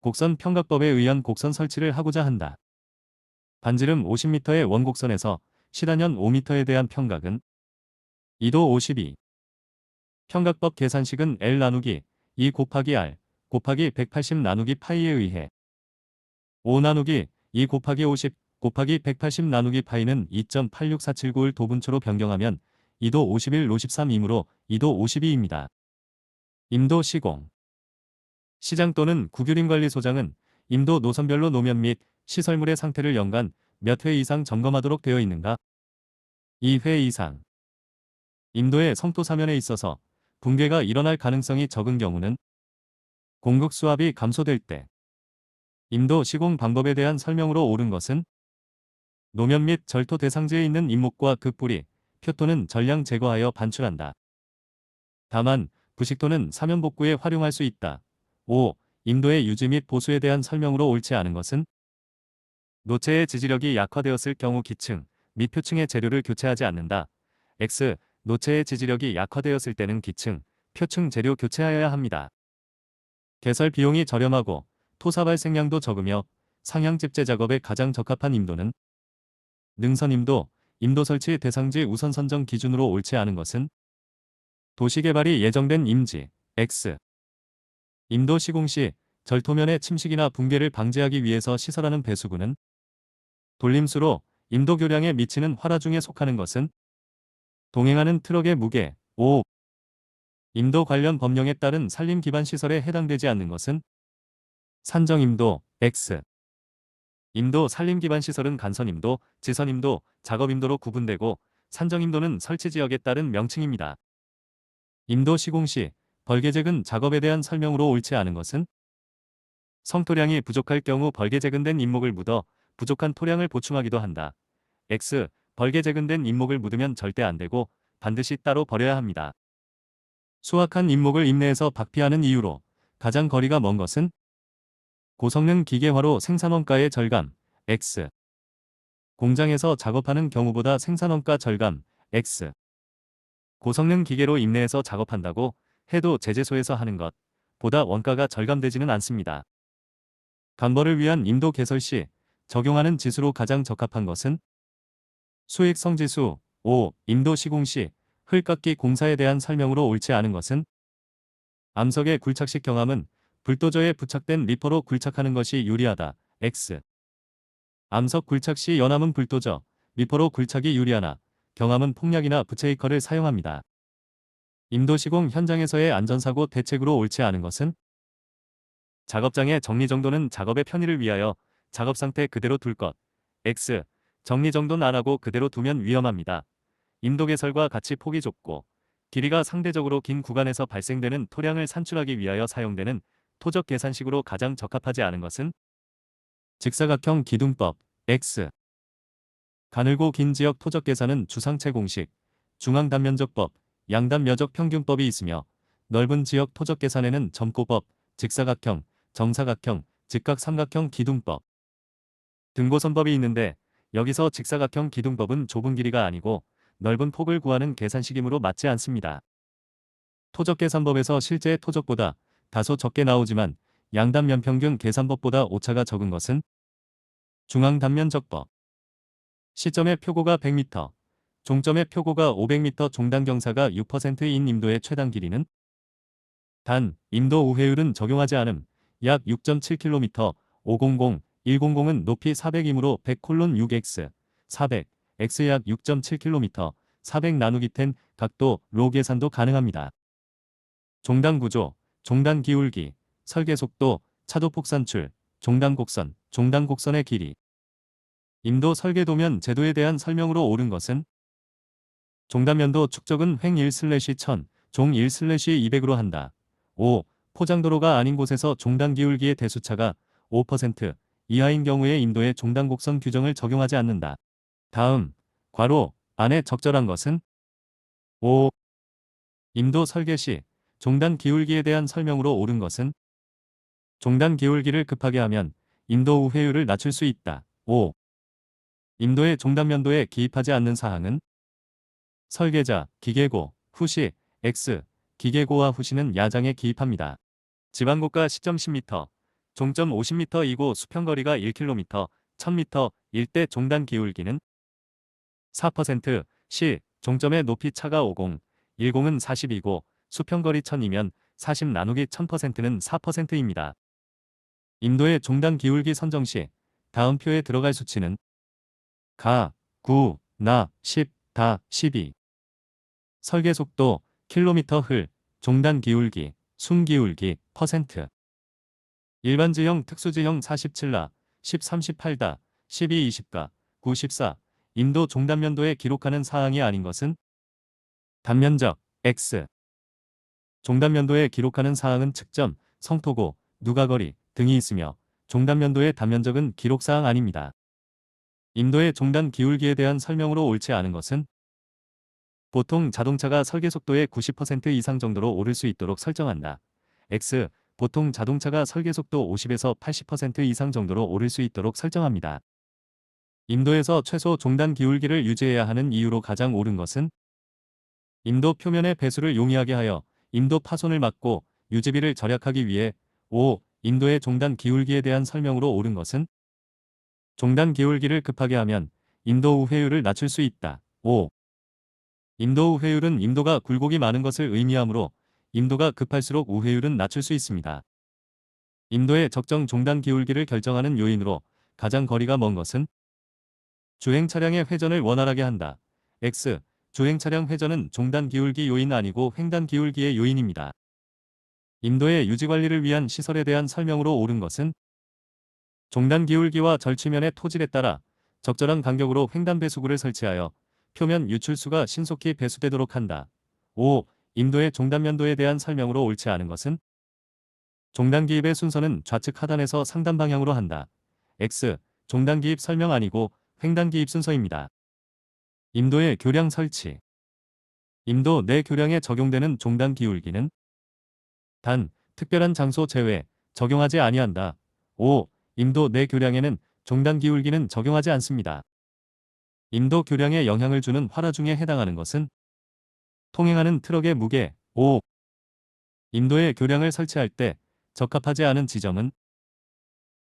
곡선 평각법에 의한 곡선 설치를 하고자 한다. 반지름 50m의 원곡선에서 시단연 5m에 대한 평각은 2도 52. 평각법 계산식은 L 나누기 2 곱하기 R 곱하기 180 나누기 파이에 의해 5 나누기 2 곱하기 50 곱하기 180 나누기 파이는 2.86479을 도분초로 변경하면 2도 51 53이므로 2도 52입니다. 임도 시공. 시장 또는 국유림관리소장은 임도 노선별로 노면 및 시설물의 상태를 연간 몇 회 이상 점검하도록 되어 있는가? 2회 이상. 임도의 성토 사면에 있어서 붕괴가 일어날 가능성이 적은 경우는 공급 수압이 감소될 때. 임도 시공 방법에 대한 설명으로 옳은 것은 노면 및 절토 대상지에 있는 잇목과 그 뿌리, 표토는 전량 제거하여 반출한다. 다만 부식토는 사면 복구에 활용할 수 있다. 5. 임도의 유지 및 보수에 대한 설명으로 옳지 않은 것은 노체의 지지력이 약화되었을 경우 기층 및 표층의 재료를 교체하지 않는다. X. 노체의 지지력이 약화되었을 때는 기층, 표층 재료 교체하여야 합니다. 개설 비용이 저렴하고 토사 발생량도 적으며 상향 집재 작업에 가장 적합한 임도는 능선임도, 임도 설치 대상지 우선 선정 기준으로 옳지 않은 것은 도시개발이 예정된 임지, X. 임도 시공 시 절토면의 침식이나 붕괴를 방지하기 위해서 시설하는 배수구는 돌림수로 임도 교량에 미치는 활화 중에 속하는 것은 동행하는 트럭의 무게, 5. 임도 관련 법령에 따른 산림 기반 시설에 해당되지 않는 것은 산정임도, X. 임도 산림 기반 시설은 간선임도, 지선임도, 작업임도로 구분되고 산정임도는 설치지역에 따른 명칭입니다. 임도 시공 시 벌개재근 작업에 대한 설명으로 옳지 않은 것은 성토량이 부족할 경우 벌개재근된 잇목을 묻어 부족한 토량을 보충하기도 한다. X. 벌개재근된 잇목을 묻으면 절대 안되고 반드시 따로 버려야 합니다. 수확한 잇목을 임내에서 박피하는 이유로 가장 거리가 먼 것은 고성능 기계화로 생산원가의 절감, X. 공장에서 작업하는 경우보다 생산원가 절감, X. 고성능 기계로 임내에서 작업한다고 해도 제재소에서 하는 것 보다 원가가 절감되지는 않습니다. 간벌을 위한 임도 개설 시 적용하는 지수로 가장 적합한 것은 수익성 지수, 5. 임도 시공 시 흙깎기 공사에 대한 설명으로 옳지 않은 것은 암석의 굴착식 경함은 불도저에 부착된 리퍼로 굴착하는 것이 유리하다. X. 암석 굴착 시 연함은 불도저, 리퍼로 굴착이 유리하나 경함은 폭약이나 부체이커를 사용합니다. 임도 시공 현장에서의 안전사고 대책으로 옳지 않은 것은 작업장의 정리정돈은 작업의 편의를 위하여 작업 상태 그대로 둘 것. X. 정리정돈 안 하고 그대로 두면 위험합니다. 임도 개설과 같이 폭이 좁고 길이가 상대적으로 긴 구간에서 발생되는 토량을 산출하기 위하여 사용되는 토적 계산식으로 가장 적합하지 않은 것은 직사각형 기둥법, X. 가늘고 긴 지역 토적 계산은 주상체 공식, 중앙단면적법, 양단면적 평균법이 있으며 넓은 지역 토적 계산에는 점고법, 직사각형, 정사각형, 직각삼각형 기둥법, 등고선법이 있는데 여기서 직사각형 기둥법은 좁은 길이가 아니고 넓은 폭을 구하는 계산식이므로 맞지 않습니다. 토적계산법에서 실제 토적보다 다소 적게 나오지만 양단면평균 계산법보다 오차가 적은 것은 중앙단면적법. 시점의 표고가 100m, 종점의 표고가 500m 종단경사가 6%인 임도의 최단 길이는 단, 임도 우회율은 적용하지 않음. 약 6.7km, 500, 100은 높이 400이므로 100:6x, 400, x 약 6.7km, 400 나누기 10 각도, 로 계산도 가능합니다. 종단 구조, 종단 기울기, 설계 속도, 차도폭 산출, 종단 곡선, 종단 곡선의 길이. 임도 설계도면 제도에 대한 설명으로 옳은 것은 종단면도 축적은 횡 1/1000, 종 1/200으로 한다. 5. 포장도로가 아닌 곳에서 종단 기울기의 대수차가 5% 이하인 경우에 임도의 종단 곡선 규정을 적용하지 않는다. 다음, 괄호 안에 적절한 것은 5. 임도 설계 시 종단 기울기에 대한 설명으로 옳은 것은 종단 기울기를 급하게 하면 임도 우회율을 낮출 수 있다. 5. 임도의 종단면도에 기입하지 않는 사항은 설계자, 기계고, 후시, X. 기계고와 후시는 야장에 기입합니다. 지방고가 시점 10m, 종점 50m이고 수평거리가 1km, 1000m, 일대 종단 기울기는 4%, 시, 종점의 높이 차가 50, 10은 40이고 수평거리 1000이면 40 나누기 1000%는 4%입니다. 인도의 종단 기울기 선정 시 다음 표에 들어갈 수치는 가, 9, 나, 10, 다, 12. 설계 속도, 킬로미터 흘, 종단 기울기, 숨 기울기, 퍼센트. 일반지형 특수지형 47나, 10, 38다, 12, 20가, 9, 14. 인도 종단면도에 기록하는 사항이 아닌 것은 단면적, X. 종단면도에 기록하는 사항은 측점, 성토고, 누가거리 등이 있으며 종단면도의 단면적은 기록사항 아닙니다. 인도의 종단 기울기에 대한 설명으로 옳지 않은 것은 보통 자동차가 설계 속도의 90% 이상 정도로 오를 수 있도록 설정한다. X. 보통 자동차가 설계 속도 50에서 80% 이상 정도로 오를 수 있도록 설정합니다. 인도에서 최소 종단 기울기를 유지해야 하는 이유로 가장 옳은 것은 인도 표면의 배수를 용이하게 하여 인도 파손을 막고 유지비를 절약하기 위해 5. 인도의 종단 기울기에 대한 설명으로 옳은 것은 종단 기울기를 급하게 하면 인도 우회율을 낮출 수 있다. 5. 인도 우회율은 인도가 굴곡이 많은 것을 의미하므로 인도가 급할수록 우회율은 낮출 수 있습니다. 인도의 적정 종단 기울기를 결정하는 요인으로 가장 거리가 먼 것은 주행 차량의 회전을 원활하게 한다. X. 주행 차량 회전은 종단 기울기 요인 아니고 횡단 기울기의 요인입니다. 인도의 유지 관리를 위한 시설에 대한 설명으로 옳은 것은 종단 기울기와 절취면의 토질에 따라 적절한 간격으로 횡단 배수구를 설치하여 표면 유출수가 신속히 배수되도록 한다. 5. 인도의 종단면도에 대한 설명으로 옳지 않은 것은 종단 기입의 순서는 좌측 하단에서 상단 방향으로 한다. X. 종단 기입 설명 아니고 횡단 기입 순서입니다. 인도의 교량 설치. 인도 내 교량에 적용되는 종단 기울기는 단 특별한 장소 제외 적용하지 아니한다. 5. 인도 내 교량에는 종단 기울기는 적용하지 않습니다. 인도 교량에 영향을 주는 화라 중에 해당하는 것은 통행하는 트럭의 무게. 5. 인도의 교량을 설치할 때 적합하지 않은 지점은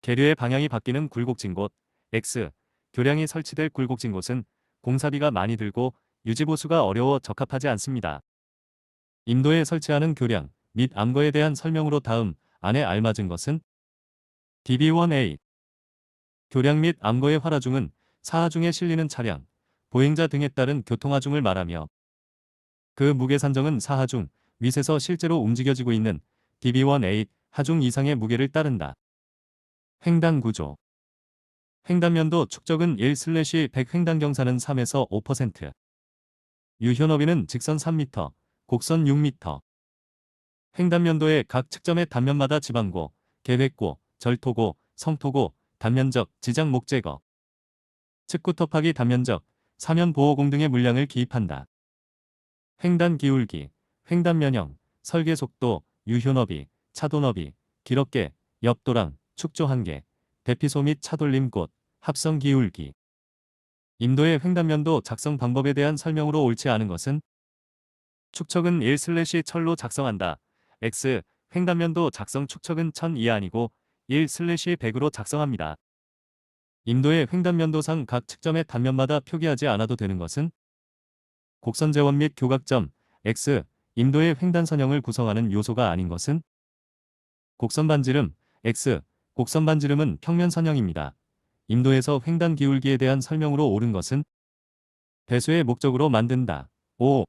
계류의 방향이 바뀌는 굴곡진 곳. X. 교량이 설치될 굴곡진 곳은 공사비가 많이 들고 유지보수가 어려워 적합하지 않습니다. 인도에 설치하는 교량 및 암거에 대한 설명으로 다음 안에 알맞은 것은 DB1A. 교량 및 암거의 화라중은 사하중에 실리는 차량, 보행자 등에 따른 교통하중을 말하며 그 무게 산정은 사하중, 윗에서 실제로 움직여지고 있는 DB1A 하중 이상의 무게를 따른다. 횡단 구조. 횡단면도 축적은 1/100 횡단 경사는 3에서 5%. 유효너비는 직선 3m, 곡선 6m. 횡단면도의 각 측점의 단면마다 지방고, 계획고, 절토고, 성토고, 단면적, 지장 목제거. 측구터파기 단면적, 사면 보호공 등의 물량을 기입한다. 횡단 기울기, 횡단 면형, 설계 속도, 유효너비, 차도너비, 기럽게, 옆도랑, 축조 한계, 대피소 및 차돌림 곳, 합성 기울기. 인도의 횡단면도 작성 방법에 대한 설명으로 옳지 않은 것은 축척은 1/철로 작성한다. X. 횡단면도 작성 축척은 1000 이하 아니고 1/100으로 작성합니다. 인도의 횡단면도상 각 측점의 단면마다 표기하지 않아도 되는 것은 곡선재원 및 교각점. X. 인도의 횡단선형을 구성하는 요소가 아닌 것은 곡선반지름. X. 곡선반지름은 평면선형입니다. 인도에서 횡단 기울기에 대한 설명으로 옳은 것은 배수의 목적으로 만든다. 5.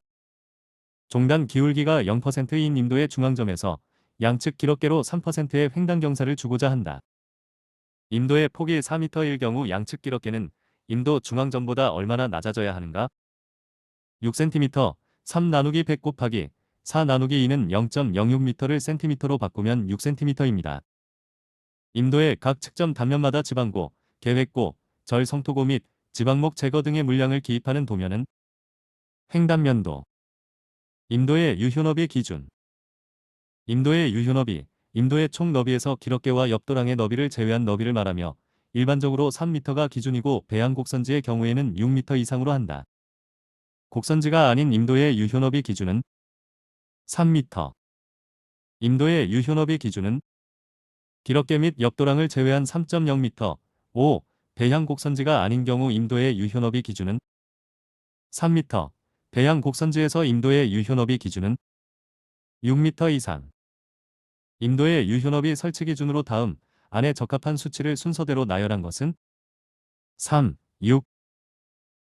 종단 기울기가 0%인 인도의 중앙점에서 양측 기럽계로 3%의 횡단 경사를 주고자 한다. 인도의 폭이 4m일 경우 양측 기럽계는 인도 중앙점보다 얼마나 낮아져야 하는가? 6cm, 3 나누기 100 곱하기 4 나누기 2는 0.06m를 cm로 바꾸면 6cm입니다. 인도의 각 측점 단면마다 지방고, 계획고, 절 성토고 및 지방목 제거 등의 물량을 기입하는 도면은 횡단면도. 인도의 유효너비 기준. 인도의 유효너비, 인도의 총 너비에서 기럽계와 옆도랑의 너비를 제외한 너비를 말하며 일반적으로 3m가 기준이고 배양 곡선지의 경우에는 6m 이상으로 한다. 곡선지가 아닌 인도의 유효너비 기준은 3m. 인도의 유효너비 기준은 기럽개 및 옆도랑을 제외한 3.0m, 5. 배양 곡선지가 아닌 경우 임도의 유효너비 기준은 3m, 배양 곡선지에서 임도의 유효너비 기준은 6m 이상. 임도의 유효너비 설치 기준으로 다음 안에 적합한 수치를 순서대로 나열한 것은 3, 6.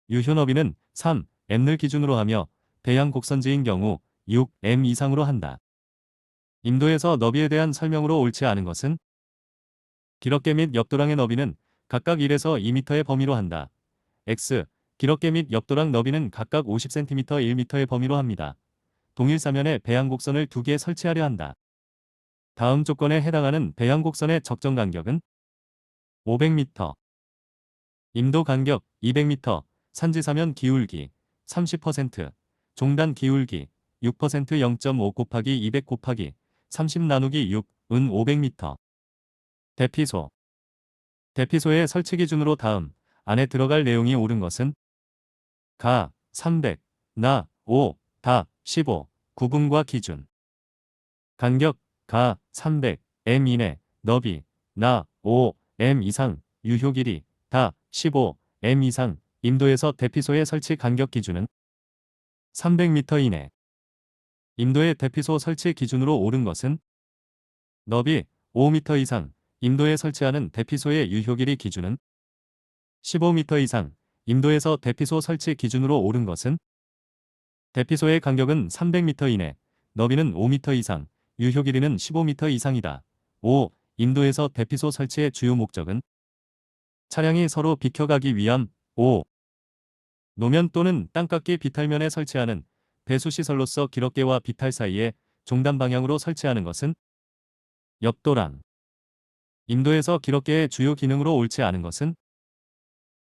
유효너비는 3, m를 기준으로 하며 배양 곡선지인 경우 6, m 이상으로 한다. 임도에서 너비에 대한 설명으로 옳지 않은 것은 기럽개 및 옆도랑의 너비는 각각 1에서 2m의 범위로 한다. x. 기럽개 및 옆도랑 너비는 각각 50cm, 1m의 범위로 합니다. 동일 사면에 배양곡선을 2개 설치하려 한다. 다음 조건에 해당하는 배양곡선의 적정 간격은 500m, 임도 간격 200m, 산지사면 기울기 30%, 종단 기울기 6% 0.5 곱하기 200 곱하기 30 나누기 6, 은 500m. 대피소. 대피소의 설치 기준으로 다음 안에 들어갈 내용이 옳은 것은 가 300, 나 5, 다 15, 구분과 기준. 간격 가 300, m 이내, 너비 나 5, m 이상, 유효 길이 다 15, m 이상, 임도에서 대피소의 설치 간격 기준은 300m 이내. 임도의 대피소 설치 기준으로 옳은 것은 너비 5m 이상, 임도에 설치하는 대피소의 유효 길이 기준은 15m 이상, 임도에서 대피소 설치 기준으로 옳은 것은 대피소의 간격은 300m 이내, 너비는 5m 이상, 유효 길이는 15m 이상이다. 5. 임도에서 대피소 설치의 주요 목적은 차량이 서로 비켜가기 위함. 5. 노면 또는 땅깎이 비탈면에 설치하는 배수시설로서 기럽개와 비탈 사이에 종단 방향으로 설치하는 것은 옆도랑. 임도에서 기럽개의 주요 기능으로 옳지 않은 것은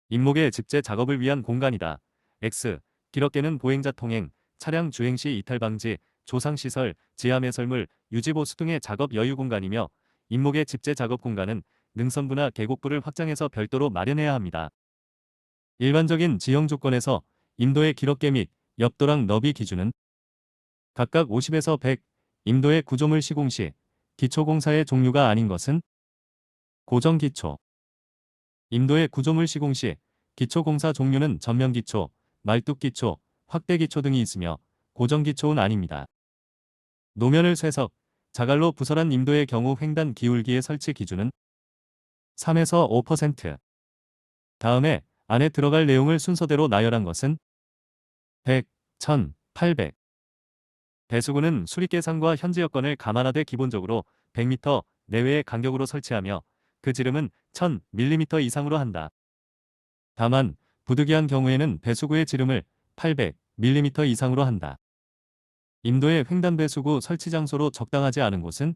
임목의 집재 작업을 위한 공간이다. X. 기럽개는 보행자 통행, 차량 주행 시 이탈 방지, 조상시설, 지하매설물, 유지보수 등의 작업 여유 공간이며 임목의 집재 작업 공간은 능선부나 계곡부를 확장해서 별도로 마련해야 합니다. 일반적인 지형 조건에서 임도의 기럽개 및 옆도랑 너비 기준은 각각 50에서 100, 임도의 구조물 시공 시 기초공사의 종류가 아닌 것은 고정기초. 임도의 구조물 시공 시 기초공사 종류는 전면기초, 말뚝기초, 확대기초 등이 있으며 고정기초는 아닙니다. 노면을 쇠석, 자갈로 부설한 임도의 경우 횡단 기울기의 설치 기준은 3에서 5%. 다음에 안에 들어갈 내용을 순서대로 나열한 것은 100, 1000, 800. 배수구는 수리 계산과 현지 여건을 감안하되 기본적으로 100m 내외의 간격으로 설치하며 그 지름은 1000mm 이상으로 한다. 다만 부득이한 경우에는 배수구의 지름을 800mm 이상으로 한다. 임도의 횡단 배수구 설치 장소로 적당하지 않은 곳은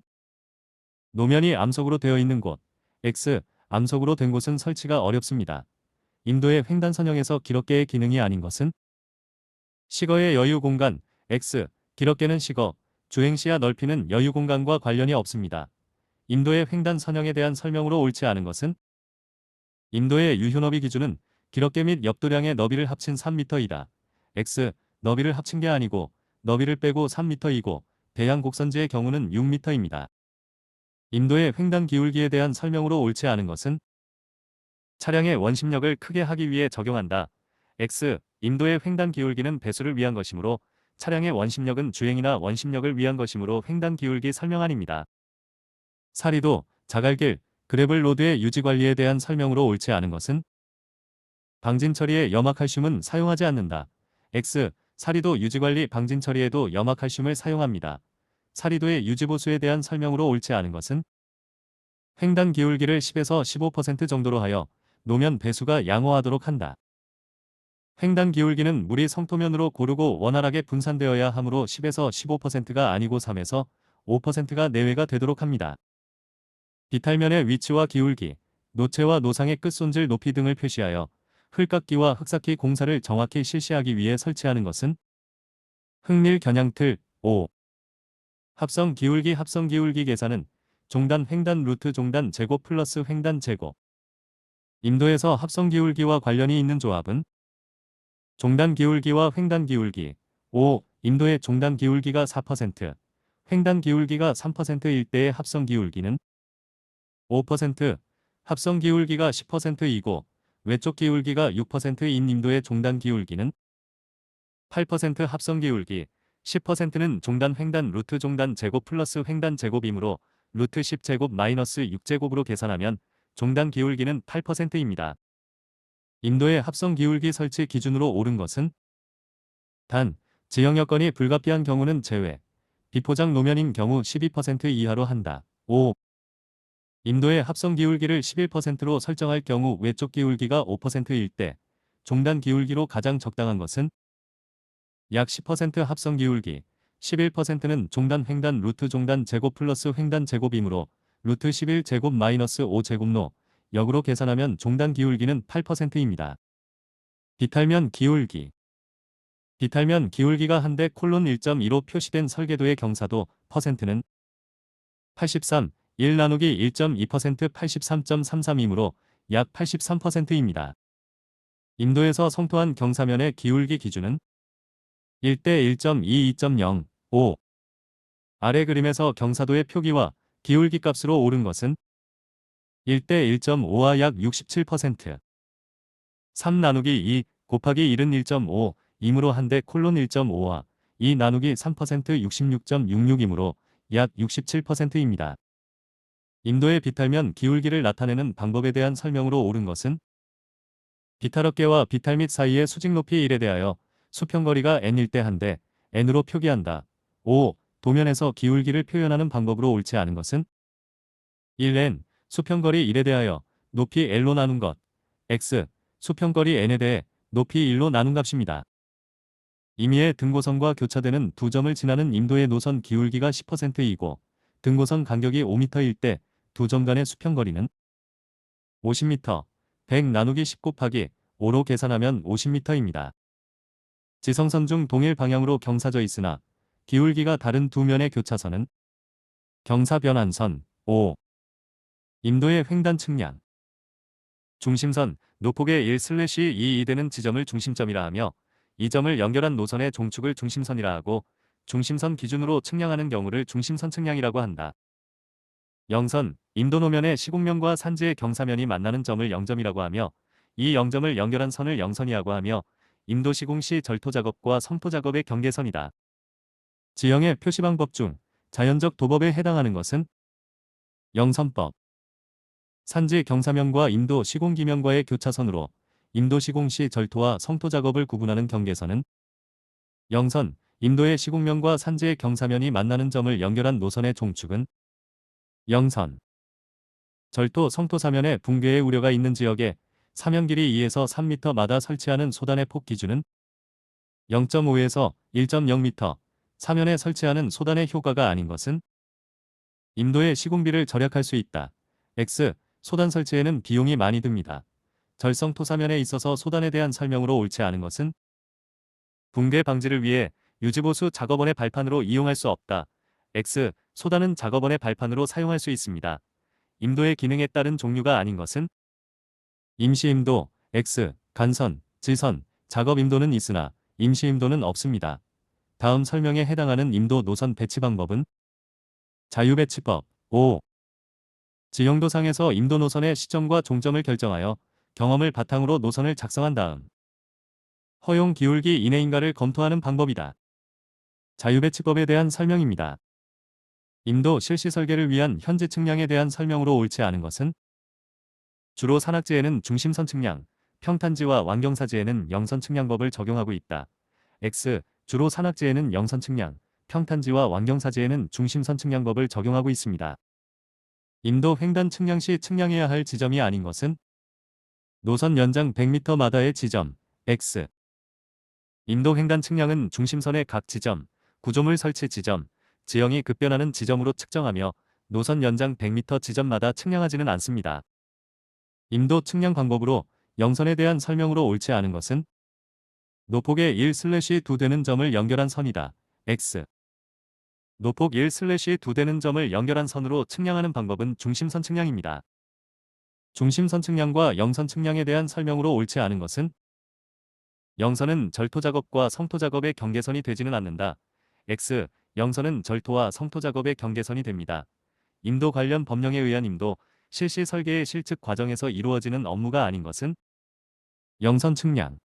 노면이 암석으로 되어 있는 곳. X. 암석으로 된 곳은 설치가 어렵습니다. 임도의 횡단 선형에서 기럽개의 기능이 아닌 것은 시거의 여유 공간. X. 기럽개는 시거, 주행시야 넓히는 여유 공간과 관련이 없습니다. 임도의 횡단 선형에 대한 설명으로 옳지 않은 것은 임도의 유효너비 기준은 기럽개 및 옆도량의 너비를 합친 3m이다. X. 너비를 합친 게 아니고 너비를 빼고 3m이고 배양 곡선지의 경우는 6m입니다. 임도의 횡단 기울기에 대한 설명으로 옳지 않은 것은 차량의 원심력을 크게 하기 위해 적용한다. X. 임도의 횡단 기울기는 배수를 위한 것이므로 차량의 원심력은 주행이나 원심력을 위한 것이므로 횡단 기울기 설명안입니다. 사리도, 자갈길, 그래블 로드의 유지관리에 대한 설명으로 옳지 않은 것은 방진 처리에 염화칼슘은 사용하지 않는다. X. 사리도 유지관리 방진 처리에도 염화칼슘을 사용합니다. 사리도의 유지보수에 대한 설명으로 옳지 않은 것은 횡단 기울기를 10에서 15% 정도로 하여 노면 배수가 양호하도록 한다. 횡단 기울기는 물이 성토면으로 고르고 원활하게 분산되어야 하므로 10에서 15%가 아니고 3에서 5%가 내외가 되도록 합니다. 비탈면의 위치와 기울기, 노체와 노상의 끝손질 높이 등을 표시하여 흙깎기와 흙쌓기 공사를 정확히 실시하기 위해 설치하는 것은 흙밀 겨냥틀. 5. 합성 기울기 계산은 종단 횡단 루트 종단 제곱 플러스 횡단 제곱. 임도에서 합성 기울기와 관련이 있는 조합은 종단 기울기와 횡단 기울기. 5. 임도의 종단 기울기가 4%, 횡단 기울기가 3%일 때의 합성 기울기는 5%, 합성 기울기가 10%이고 외쪽 기울기가 6%인 임도의 종단 기울기는 8% 합성 기울기, 10%는 종단 횡단 루트 종단 제곱 플러스 횡단 제곱이므로 루트 10제곱 마이너스 6제곱으로 계산하면 종단 기울기는 8%입니다. 임도의 합성 기울기 설치 기준으로 옳은 것은 단, 지형 여건이 불가피한 경우는 제외, 비포장 노면인 경우 12% 이하로 한다. 5. 임도의 합성 기울기를 11%로 설정할 경우 외쪽 기울기가 5%일 때 종단 기울기로 가장 적당한 것은 약 10% 합성 기울기, 11%는 종단 횡단 루트 종단 제곱 플러스 횡단 제곱이므로 루트 11제곱 마이너스 5제곱로 역으로 계산하면 종단 기울기는 8%입니다. 비탈면 기울기. 비탈면 기울기가 한대 콜론 1.2로 표시된 설계도의 경사도 퍼센트는 83, 1 나누기 1.2% 83.33이므로 약 83%입니다. 임도에서 성토한 경사면의 기울기 기준은 1대 1.2, 2.0, 5. 아래 그림에서 경사도의 표기와 기울기 값으로 옳은 것은 1대 1.5와 약 67%. 3 나누기 2 곱하기 1은 1.5, 이므로 한대 콜론 1.5와 2 나누기 3% 66.66이므로 약 67%입니다. 임도의 비탈면 기울기를 나타내는 방법에 대한 설명으로 옳은 것은 비탈 어깨와 비탈 밑 사이의 수직 높이 1에 대하여 수평거리가 n일 때 한대 n으로 표기한다. 5. 도면에서 기울기를 표현하는 방법으로 옳지 않은 것은 1n 수평거리 1에 대하여 높이 l로 나눈 것 x 수평거리 n에 대해 높이 1로 나눈 값입니다. 임의의 등고선과 교차되는 두 점을 지나는 임도의 노선 기울기가 10%이고 등고선 간격이 5m일 때 두 점 간의 수평거리는 50m, 100 나누기 10 곱하기 5로 계산하면 50m입니다. 지성선 중 동일 방향으로 경사져 있으나 기울기가 다른 두 면의 교차선은 경사변환선 5. 임도의 횡단 측량. 중심선, 노폭의 1/2이 되는 지점을 중심점이라 하며 이 점을 연결한 노선의 종축을 중심선이라 하고 중심선 기준으로 측량하는 경우를 중심선 측량이라고 한다. 영선, 임도노면의 시곡면과 산지의 경사면이 만나는 점을 영점이라고 하며 이 영점을 연결한 선을 영선이라고 하며 임도 시공 시 절토 작업과 성토 작업의 경계선이다. 지형의 표시 방법 중 자연적 도법에 해당하는 것은 영선법. 산지 경사면과 임도 시공기면과의 교차선으로 임도 시공 시 절토와 성토 작업을 구분하는 경계선은 영선, 임도의 시공면과 산지의 경사면이 만나는 점을 연결한 노선의 종축은 영선. 절토, 성토 사면의 붕괴의 우려가 있는 지역에 사면 길이 2에서 3m마다 설치하는 소단의 폭 기준은 0.5에서 1.0m, 사면에 설치하는 소단의 효과가 아닌 것은 임도의 시공비를 절약할 수 있다. x, 소단 설치에는 비용이 많이 듭니다. 절성 토사면에 있어서 소단에 대한 설명으로 옳지 않은 것은 붕괴 방지를 위해 유지보수 작업원의 발판으로 이용할 수 없다. x, 소단은 작업원의 발판으로 사용할 수 있습니다. 임도의 기능에 따른 종류가 아닌 것은 임시임도, x, 간선, 지선, 작업임도는 있으나 임시임도는 없습니다. 다음 설명에 해당하는 임도 노선 배치 방법은 자유배치법 5. 지형도상에서 임도 노선의 시점과 종점을 결정하여 경험을 바탕으로 노선을 작성한 다음 허용 기울기 이내인가를 검토하는 방법이다. 자유배치법에 대한 설명입니다. 임도 실시 설계를 위한 현재 측량에 대한 설명으로 옳지 않은 것은 주로 산악지에는 중심선 측량, 평탄지와 완경사지에는 영선 측량법을 적용하고 있다. x. 주로 산악지에는 영선 측량, 평탄지와 완경사지에는 중심선 측량법을 적용하고 있습니다. 임도 횡단 측량 시 측량해야 할 지점이 아닌 것은 노선 연장 100m마다의 지점, x. 임도 횡단 측량은 중심선의 각 지점, 구조물 설치 지점, 지형이 급변하는 지점으로 측정하며 노선 연장 100m 지점마다 측량하지는 않습니다. 임도 측량 방법으로 영선에 대한 설명으로 옳지 않은 것은 노폭의 1/2 되는 점을 연결한 선이다. x. 노폭 1/2 되는 점을 연결한 선으로 측량하는 방법은 중심선 측량입니다. 중심선 측량과 영선 측량에 대한 설명으로 옳지 않은 것은 영선은 절토 작업과 성토 작업의 경계선이 되지는 않는다. x. 영선은 절토와 성토 작업의 경계선이 됩니다. 임도 관련 법령에 의한 임도, 실시 설계의 실측 과정에서 이루어지는 업무가 아닌 것은 영선 측량.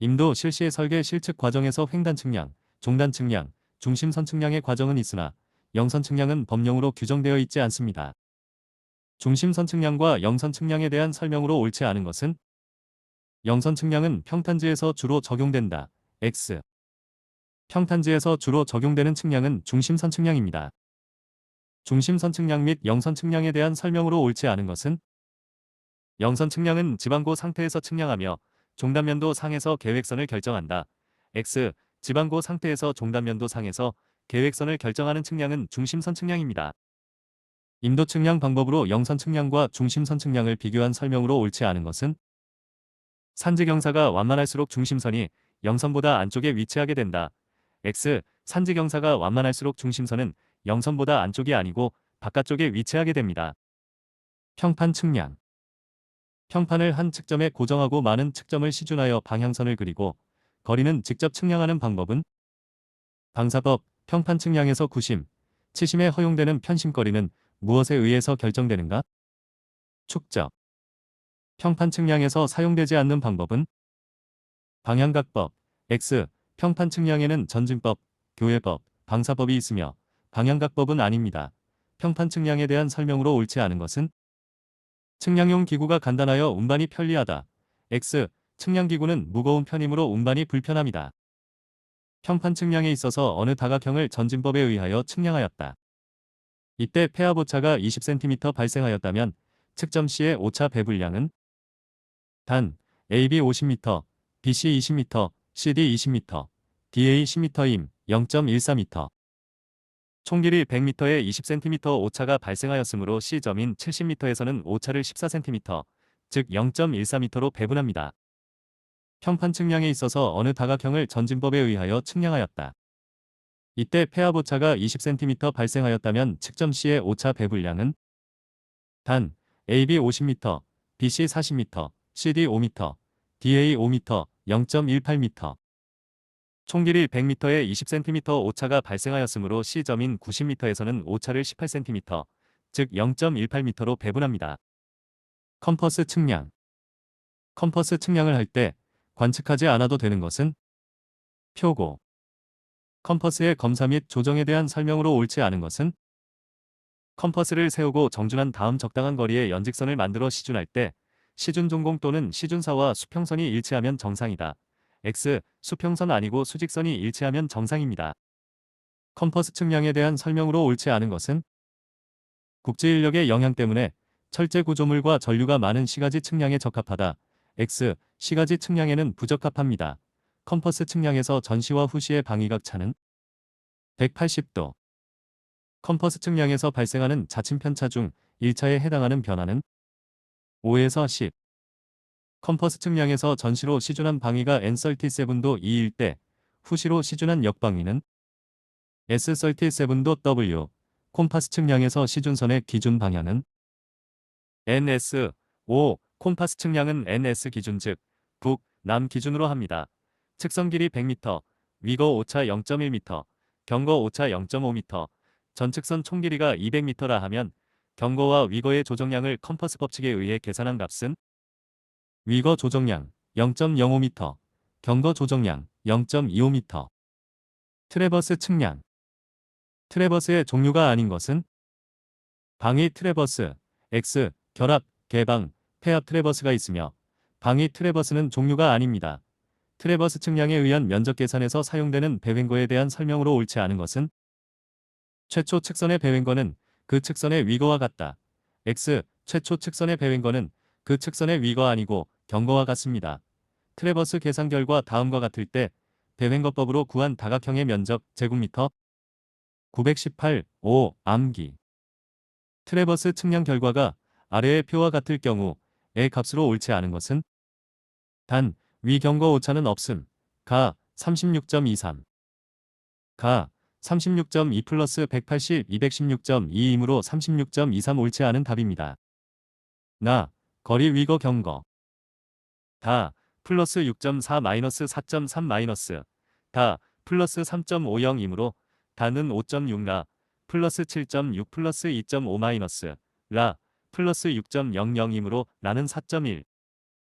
임도 실시 설계 실측 과정에서 횡단 측량, 종단 측량, 중심선 측량의 과정은 있으나 영선 측량은 법령으로 규정되어 있지 않습니다. 중심선 측량과 영선 측량에 대한 설명으로 옳지 않은 것은 영선 측량은 평탄지에서 주로 적용된다. X. 평탄지에서 주로 적용되는 측량은 중심선 측량입니다. 중심선 측량 및 영선 측량에 대한 설명으로 옳지 않은 것은 영선 측량은 지방고 상태에서 측량하며 종단면도 상에서 계획선을 결정한다. X. 지방고 상태에서 종단면도 상에서 계획선을 결정하는 측량은 중심선 측량입니다. 임도 측량 방법으로 영선 측량과 중심선 측량을 비교한 설명으로 옳지 않은 것은 산지 경사가 완만할수록 중심선이 영선보다 안쪽에 위치하게 된다. X. 산지 경사가 완만할수록 중심선은 영선보다 안쪽이 아니고 바깥쪽에 위치하게 됩니다. 평판 측량. 평판을 한 측점에 고정하고 많은 측점을 시준하여 방향선을 그리고 거리는 직접 측량하는 방법은 방사법. 평판 측량에서 구심, 치심에 허용되는 편심거리는 무엇에 의해서 결정되는가? 축적. 평판 측량에서 사용되지 않는 방법은 방향각법. X. 평판 측량에는 전진법, 교회법, 방사법이 있으며 방향각법은 아닙니다. 평판 측량에 대한 설명으로 옳지 않은 것은 측량용 기구가 간단하여 운반이 편리하다. X. 측량기구는 무거운 편이므로 운반이 불편합니다. 평판 측량에 있어서 어느 다각형을 전진법에 의하여 측량하였다. 이때 폐압 오차가 20cm 발생하였다면 측점 C의 오차 배분량은 단 AB 50m, BC 20m, CD 20m, DA 10m임 0.14m. 총길이 100m에 20cm 오차가 발생하였으므로 C점인 70m에서는 오차를 14cm, 즉 0.14m로 배분합니다. 평판 측량에 있어서 어느 다각형을 전진법에 의하여 측량하였다. 이때 폐압 오차가 20cm 발생하였다면 측점 C의 오차 배분량은 단 AB 50m, BC 40m, CD 5m, DA 5m, 0.18m. 총길이 100m에 20cm 오차가 발생하였으므로 C점인 90m에서는 오차를 18cm, 즉 0.18m로 배분합니다. 컴퍼스 측량. 컴퍼스 측량을 할 때 관측하지 않아도 되는 것은 표고. 컴퍼스의 검사 및 조정에 대한 설명으로 옳지 않은 것은 컴퍼스를 세우고 정준한 다음 적당한 거리에 연직선을 만들어 시준할 때 시준 종공 또는 시준사와 수평선이 일치하면 정상이다. X. 수평선 아니고 수직선이 일치하면 정상입니다. 컴퍼스 측량에 대한 설명으로 옳지 않은 것은 국지인력의 영향 때문에 철제 구조물과 전류가 많은 시가지 측량에 적합하다. X. 시가지 측량에는 부적합합니다. 컴퍼스 측량에서 전시와 후시의 방위각 차는 180도. 컴퍼스 측량에서 발생하는 자침 편차 중 1차에 해당하는 변화는 5에서 10. 컴퍼스 측량에서 전시로 시준한 방위가 N37도 2일 때 후시로 시준한 역방위는 S37도 W. 콤파스 측량에서 시준선의 기준 방향은 NS. 5. 콤파스 측량은 NS 기준 즉 북, 남 기준으로 합니다. 측선 길이 100m, 위거 오차 0.1m, 경거 오차 0.5m, 전측선 총길이가 200m라 하면 경거와 위거의 조정량을 컴퍼스 법칙에 의해 계산한 값은 위거 조정량 0.05m, 경거 조정량 0.25m. 트래버스 측량. 트래버스의 종류가 아닌 것은 방위 트래버스, X, 결합, 개방, 폐압 트래버스가 있으며 방위 트래버스는 종류가 아닙니다. 트래버스 측량에 의한 면적 계산에서 사용되는 배횡거에 대한 설명으로 옳지 않은 것은 최초 측선의 배횡거는 그 측선의 위거와 같다. X. 최초 측선의 배횡거는 그 측선의 위거 아니고 경거와 같습니다. 트래버스 계산 결과 다음과 같을 때 배횡거법으로 구한 다각형의 면적 제곱미터 918, 5, 암기. 트래버스 측량 결과가 아래의 표와 같을 경우의 값으로 옳지 않은 것은 단, 위 경거 오차는 없음. 가 36.23. 가 36.2 플러스 180 216.2이므로 36.23 옳지 않은 답입니다. 나 거리 위거 경거 다 플러스 6.4 마이너스 4.3 마이너스 다 플러스 3.50이므로 다는 5.6 나 플러스 7.6 플러스 2.5 마이너스 라 플러스 6.00이므로 나는 4.1.